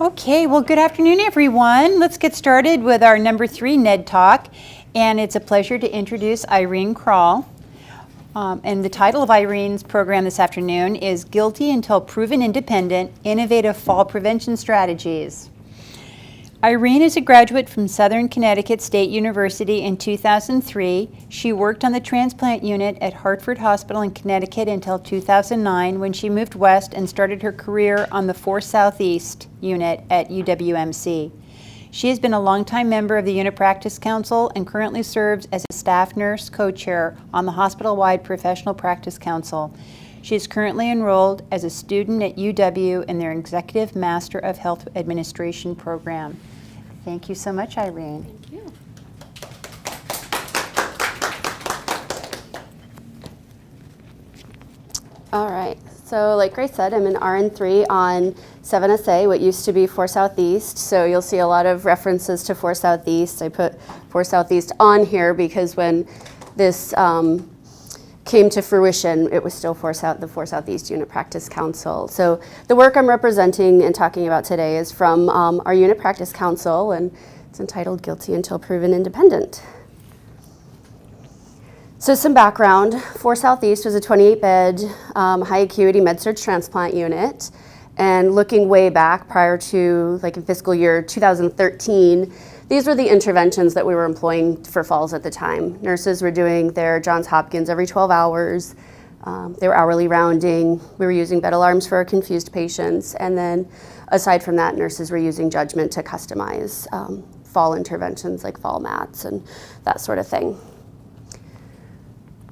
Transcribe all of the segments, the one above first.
Okay, well, good afternoon, everyone. Let's get started with our number 3 NED Talk, and it's a pleasure to introduce Irene Krall. And the title of Irene's program this afternoon is Guilty Until Proven Independent, Innovative Fall Prevention Strategies. Irene is a graduate from Southern Connecticut State University in 2003. She worked on the transplant unit at Hartford Hospital in Connecticut until 2009 when she moved west and started her career on the 4 Southeast unit at UWMC. She has been a longtime member of the Unit Practice Council and currently serves as a staff nurse co-chair on the hospital-wide Professional Practice Council. She is currently enrolled as a student at UW in their Executive Master of Health Administration program. Thank you so much, Irene. Thank you. All right, so like Grace said, I'm an RN3 on 7SA, what used to be 4 Southeast. So you'll see a lot of references to 4 Southeast. I put 4 Southeast on here because when this came to fruition, it was still the 4 Southeast Unit Practice Council. So the work I'm representing and talking about today is from our Unit Practice Council, and it's entitled Guilty Until Proven Independent. So some background, 4 Southeast was a 28-bed high acuity med-surg transplant unit, and looking way back prior to like in fiscal year 2013, these were the interventions that we were employing for falls at the time. Nurses were doing their Johns Hopkins every 12 hours. They were hourly rounding. We were using bed alarms for our confused patients. And then aside from that, nurses were using judgment to customize fall interventions like fall mats and that sort of thing.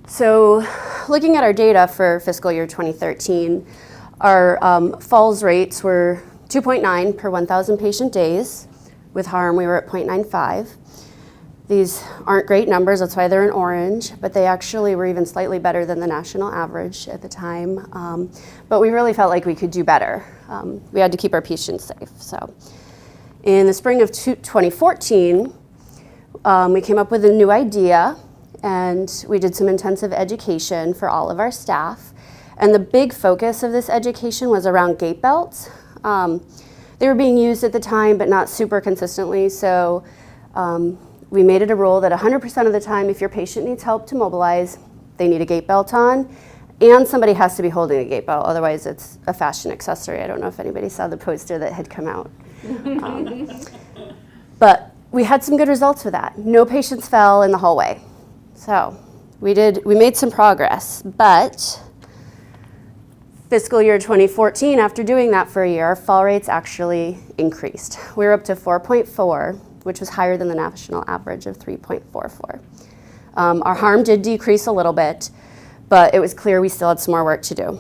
So looking at our data for fiscal year 2013, our falls rates were 2.9 per 1,000 patient days. With harm, we were at 0.95. These aren't great numbers, that's why they're in orange, but they actually were even slightly better than the national average at the time. But we really felt like we could do better. We had to keep our patients safe. So in the spring of 2014, we came up with a new idea, and we did some intensive education for all of our staff. And the big focus of this education was around gait belts. They were being used at the time, but not super consistently, so we made it a rule that 100% of the time, if your patient needs help to mobilize, they need a gait belt on, and somebody has to be holding a gait belt, otherwise it's a fashion accessory. I don't know if anybody saw the poster that had come out. But we had some good results with that. No patients fell in the hallway. So we made some progress, but fiscal year 2014, after doing that for a year, our fall rates actually increased. We were up to 4.4, which was higher than the national average of 3.44. Our harm did decrease a little bit, but it was clear we still had some more work to do.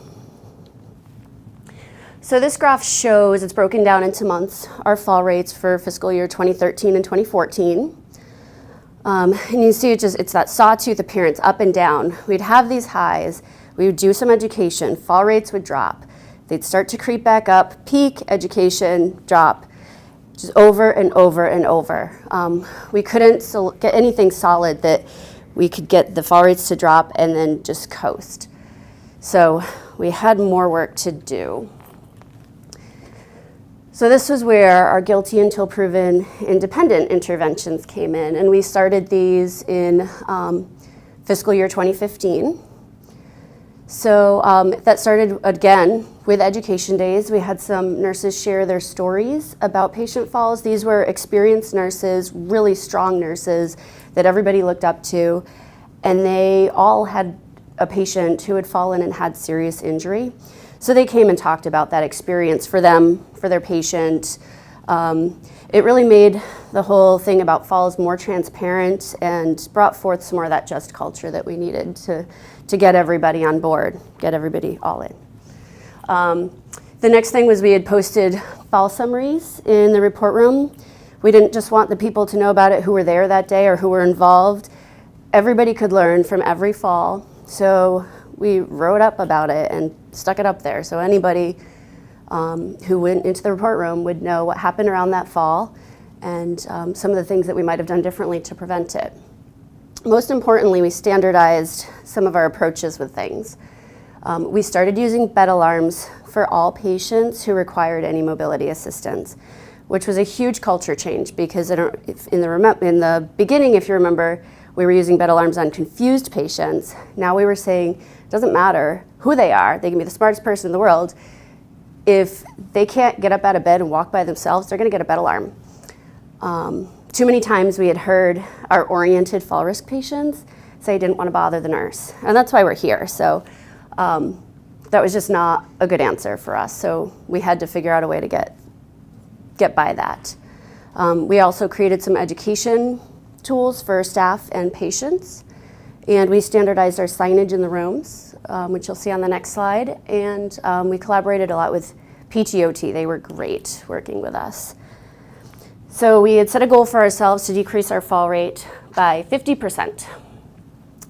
So this graph shows, it's broken down into months, our fall rates for fiscal year 2013 and 2014. And you see it's that sawtooth appearance, up and down. We'd have these highs. We would do some education, fall rates would drop. They'd start to creep back up, peak, education, drop, just over and over and over. We couldn't get anything solid that we could get the fall rates to drop and then just coast. So we had more work to do. So this was where our Guilty Until Proven Independent interventions came in, and we started these in fiscal year 2015. So that started, again, with education days. We had some nurses share their stories about patient falls. These were experienced nurses, really strong nurses that everybody looked up to, and they all had a patient who had fallen and had serious injury. So they came and talked about that experience for them, for their patient. It really made the whole thing about falls more transparent and brought forth some more of that just culture that we needed to get everybody on board, get everybody all in. The next thing was we had posted fall summaries in the report room. We didn't just want the people to know about it who were there that day or who were involved. Everybody could learn from every fall. So we wrote up about it and stuck it up there. So anybody who went into the report room would know what happened around that fall and some of the things that we might have done differently to prevent it. Most importantly, we standardized some of our approaches with things. We started using bed alarms for all patients who required any mobility assistance, which was a huge culture change because in the beginning, if you remember, we were using bed alarms on confused patients. Now we were saying, it doesn't matter who they are, they can be the smartest person in the world. If they can't get up out of bed and walk by themselves, they're gonna get a bed alarm. Too many times we had heard our oriented fall risk patients say didn't want to bother the nurse. And that's why we're here. So that was just not a good answer for us. So we had to figure out a way to get by that. We also created some education tools for staff and patients. And we standardized our signage in the rooms, which you'll see on the next slide. And we collaborated a lot with PTOT. They were great working with us. So we had set a goal for ourselves to decrease our fall rate by 50%.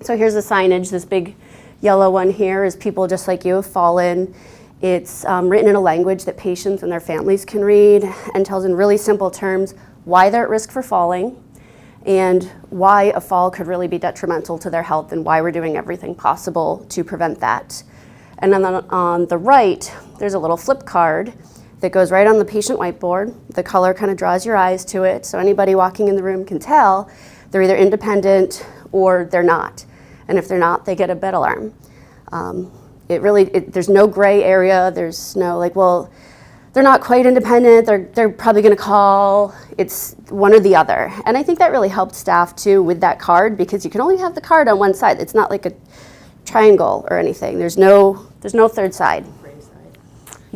So here's the signage. This big yellow one here is people just like you have fallen. It's written in a language that patients and their families can read and tells in really simple terms why they're at risk for falling and why a fall could really be detrimental to their health and why we're doing everything possible to prevent that. And then on the right, there's a little flip card that goes right on the patient whiteboard. The color kind of draws your eyes to it, so anybody walking in the room can tell they're either independent or they're not. And if they're not, they get a bed alarm. There's no gray area. There's no like, well, they're not quite independent. They're probably going to call. It's one or the other. And I think that really helped staff too with that card because you can only have the card on one side. It's not like a triangle or anything. There's no third side.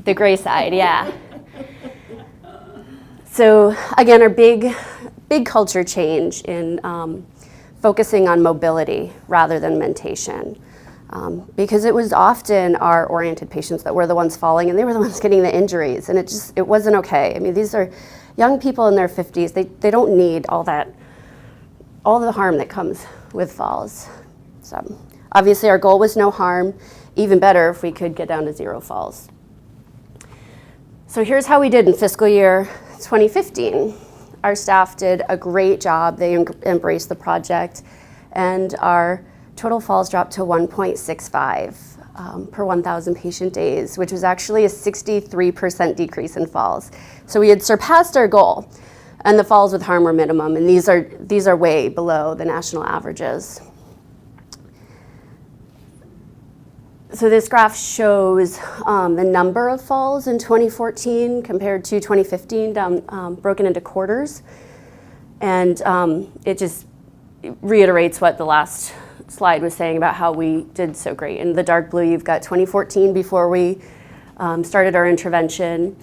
The gray side, yeah. So again, our big culture change in focusing on mobility rather than mentation. Because it was often our oriented patients that were the ones falling and they were the ones getting the injuries and it wasn't okay. I mean, these are young people in their 50s. They don't need all the harm that comes with falls. So obviously our goal was no harm, even better if we could get down to 0 falls. So here's how we did in fiscal year 2015. Our staff did a great job. They embraced the project, and our total falls dropped to 1.65 per 1,000 patient days, which was actually a 63% decrease in falls. So we had surpassed our goal, and the falls with harm were minimum, and these are way below the national averages. So this graph shows the number of falls in 2014 compared to 2015, broken into quarters. And it just reiterates what the last slide was saying about how we did so great. In the dark blue, you've got 2014 before we started our intervention.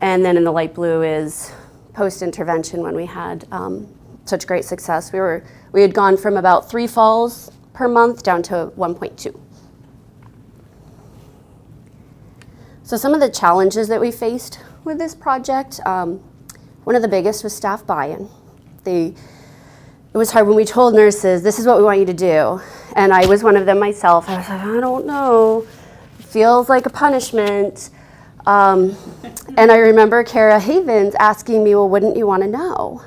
And then in the light blue is post-intervention when we had such great success. We had gone from about 3 falls per month down to 1.2. So some of the challenges that we faced with this project, one of the biggest was staff buy-in. It was hard when we told nurses, this is what we want you to do. And I was one of them myself. I was like, I don't know. It feels like a punishment. And I remember Kara Havens asking me, well, wouldn't you want to know?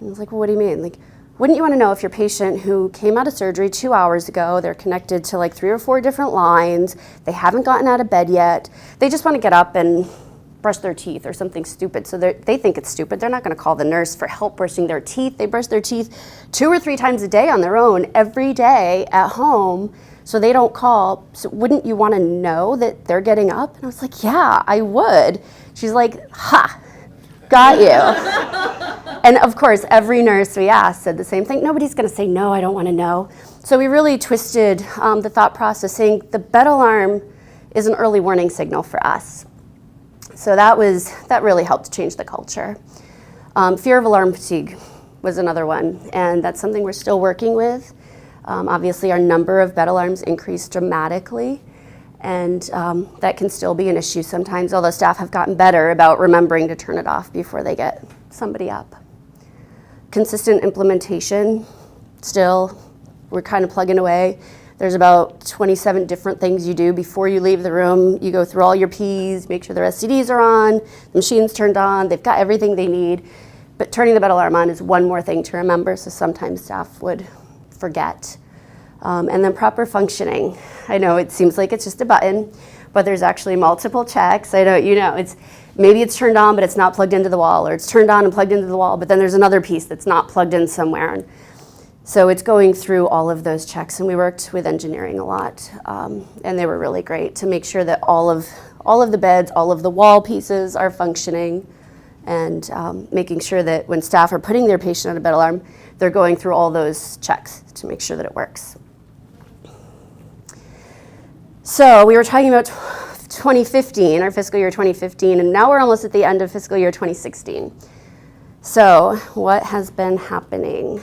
And I was like, well, what do you mean? Like, wouldn't you want to know if your patient who came out of surgery 2 hours ago, they're connected to like 3 or 4 different lines, they haven't gotten out of bed yet, they just want to get up and brush their teeth or something stupid. So they think it's stupid. They're not going to call the nurse for help brushing their teeth. They brush their teeth 2 or 3 times a day on their own every day at home, so they don't call. So wouldn't you want to know that they're getting up? And I was like, yeah, I would. She's like, ha, got you. And of course, every nurse we asked said the same thing. Nobody's going to say, no, I don't want to know. So we really twisted the thought process, saying the bed alarm is an early warning signal for us. So that really helped change the culture. Fear of alarm fatigue was another one, and that's something we're still working with. Obviously, our number of bed alarms increased dramatically, and that can still be an issue sometimes, although staff have gotten better about remembering to turn it off before they get somebody up. Consistent implementation, still, we're kind of plugging away. There's about 27 different things you do before you leave the room. You go through all your Ps, make sure their SCDs are on, the machine's turned on, they've got everything they need. But turning the bed alarm on is one more thing to remember, so sometimes staff would forget. And then proper functioning. I know it seems like it's just a button, but there's actually multiple checks. I know, maybe it's turned on, but it's not plugged into the wall, or it's turned on and plugged into the wall, but then there's another piece that's not plugged in somewhere. And so it's going through all of those checks, and we worked with engineering a lot, and they were really great to make sure that all of the beds, all of the wall pieces are functioning, and making sure that when staff are putting their patient on a bed alarm, they're going through all those checks to make sure that it works. So we were talking about 2015, our fiscal year 2015, and now we're almost at the end of fiscal year 2016. So what has been happening?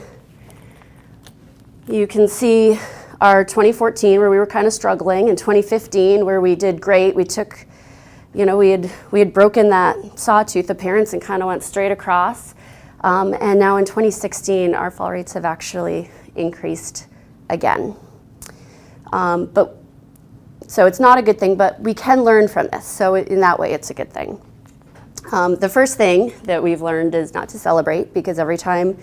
You can see our 2014 where we were kind of struggling, and 2015 where we did great. We took, we had broken that sawtooth of parents and kind of went straight across. And now in 2016, our fall rates have actually increased again. So it's not a good thing, but we can learn from this. So in that way, it's a good thing. The first thing that we've learned is not to celebrate, because every time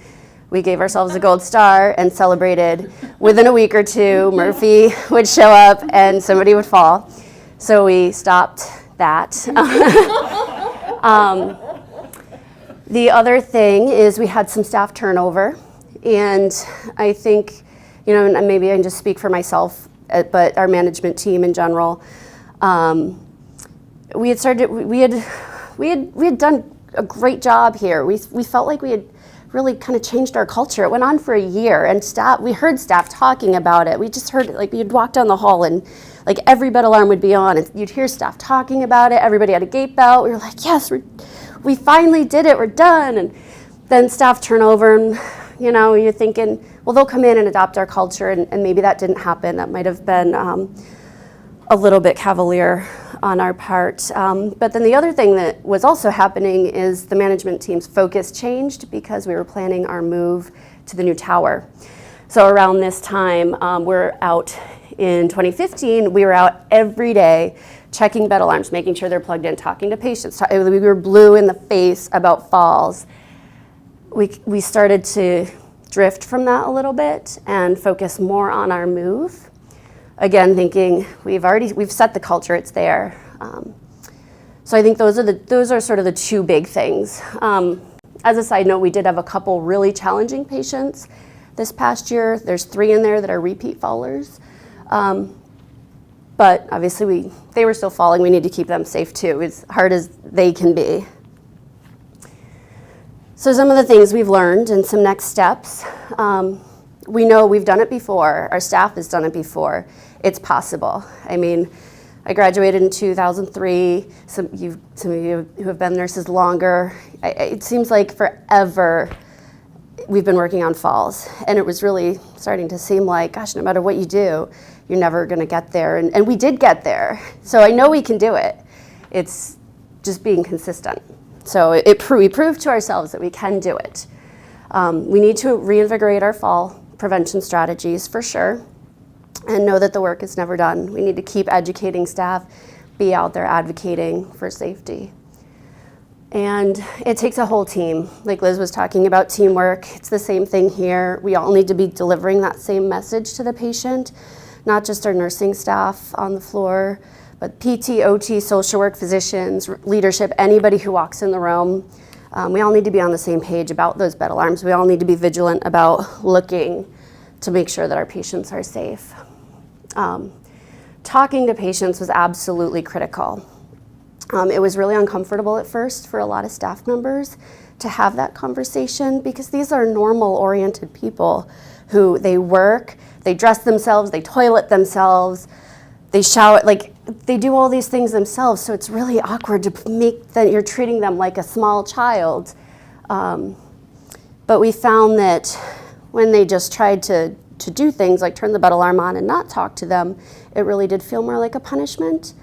we gave ourselves a gold star and celebrated, within a week or two, Murphy would show up and somebody would fall. So we stopped that. The other thing is we had some staff turnover, and I think, and maybe I can just speak for myself, but our management team in general, we had done a great job here. We felt like we had really kind of changed our culture. It went on for a year, and we heard staff talking about it. We just heard it, like you'd walk down the hall and like every bed alarm would be on, and you'd hear staff talking about it. Everybody had a gate belt. We were like, yes, we finally did it. We're done. And then staff turnover, and you're thinking, well, they'll come in and adopt our culture, and maybe that didn't happen. That might have been a little bit cavalier on our part. But then the other thing that was also happening is the management team's focus changed because we were planning our move to the new tower. So around this time, we're out in 2015, we were out every day checking bed alarms, making sure they're plugged in, talking to patients. We were blue in the face about falls. We started to drift from that a little bit and focus more on our move. Again, thinking we've set the culture, it's there. So I think those are sort of the two big things. As a side note, we did have a couple really challenging patients this past year. There's 3 in there that are repeat fallers. But obviously they were still falling. We need to keep them safe too, as hard as they can be. So some of the things we've learned and some next steps. We know we've done it before. Our staff has done it before. It's possible. I mean, I graduated in 2003. Some of you who have been nurses longer, it seems like forever we've been working on falls. And it was really starting to seem like, gosh, no matter what you do, you're never going to get there. And we did get there. So I know we can do it. It's just being consistent. So we proved to ourselves that we can do it. We need to reinvigorate our fall prevention strategies for sure, and know that the work is never done. We need to keep educating staff, be out there advocating for safety. And it takes a whole team. Like Liz was talking about teamwork, it's the same thing here. We all need to be delivering that same message to the patient, not just our nursing staff on the floor, but PT, OT, social work, physicians, leadership, anybody who walks in the room. We all need to be on the same page about those bed alarms. We all need to be vigilant about looking to make sure that our patients are safe. Talking to patients was absolutely critical. It was really uncomfortable at first for a lot of staff members to have that conversation, because these are normal-oriented people who they work, they dress themselves, they toilet themselves, they shower, like they do all these things themselves, so it's really awkward to make that you're treating them like a small child. But we found that when they just tried to do things like turn the bed alarm on and not talk to them, it really did feel more like a punishment.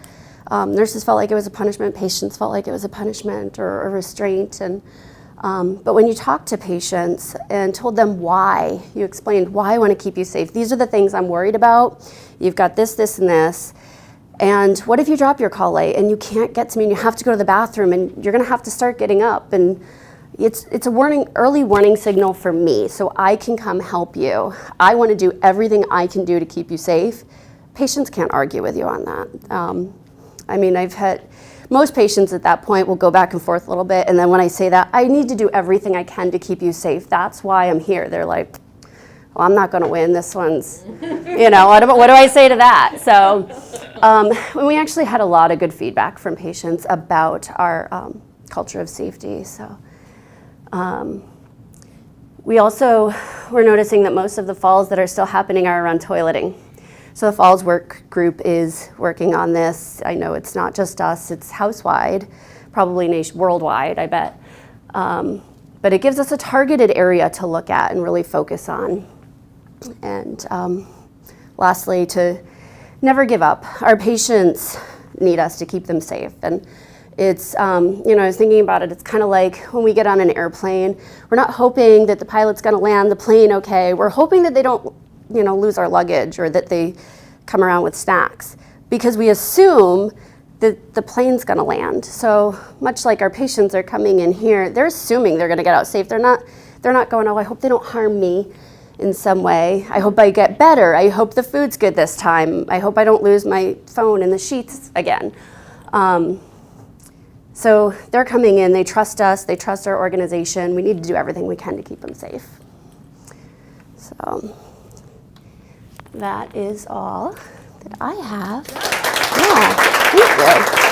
Nurses felt like it was a punishment, patients felt like it was a punishment or a restraint. But when you talk to patients and told them why, you explained why I want to keep you safe. These are the things I'm worried about. You've got this, this, and this. And what if you drop your call light and you can't get to me and you have to go to the bathroom and you're going to have to start getting up? And it's a early warning signal for me, so I can come help you. I want to do everything I can do to keep you safe. Patients can't argue with you on that. I mean, I've had most patients at that point will go back and forth a little bit, and then when I say that, I need to do everything I can to keep you safe. That's why I'm here. They're like, well, I'm not going to win. This one's, you know, what do I say to that? So we actually had a lot of good feedback from patients about our culture of safety. So we also were noticing that most of the falls that are still happening are around toileting. So the Falls Work Group is working on this. I know it's not just us, it's house-wide, probably worldwide, I bet. But it gives us a targeted area to look at and really focus on. And lastly, to never give up. Our patients need us to keep them safe. And it's, you know, I was thinking about it, it's kind of like when we get on an airplane, we're not hoping that the pilot's going to land the plane okay. We're hoping that they don't, you know, lose our luggage or that they come around with snacks, because we assume that the plane's going to land. So much like our patients are coming in here, they're assuming they're going to get out safe. They're not going, oh, I hope they don't harm me in some way. I hope I get better. I hope the food's good this time. I hope I don't lose my phone in the sheets again. So they're coming in, they trust us, they trust our organization. We need to do everything we can to keep them safe. So that is all that I have. Yeah, thank you.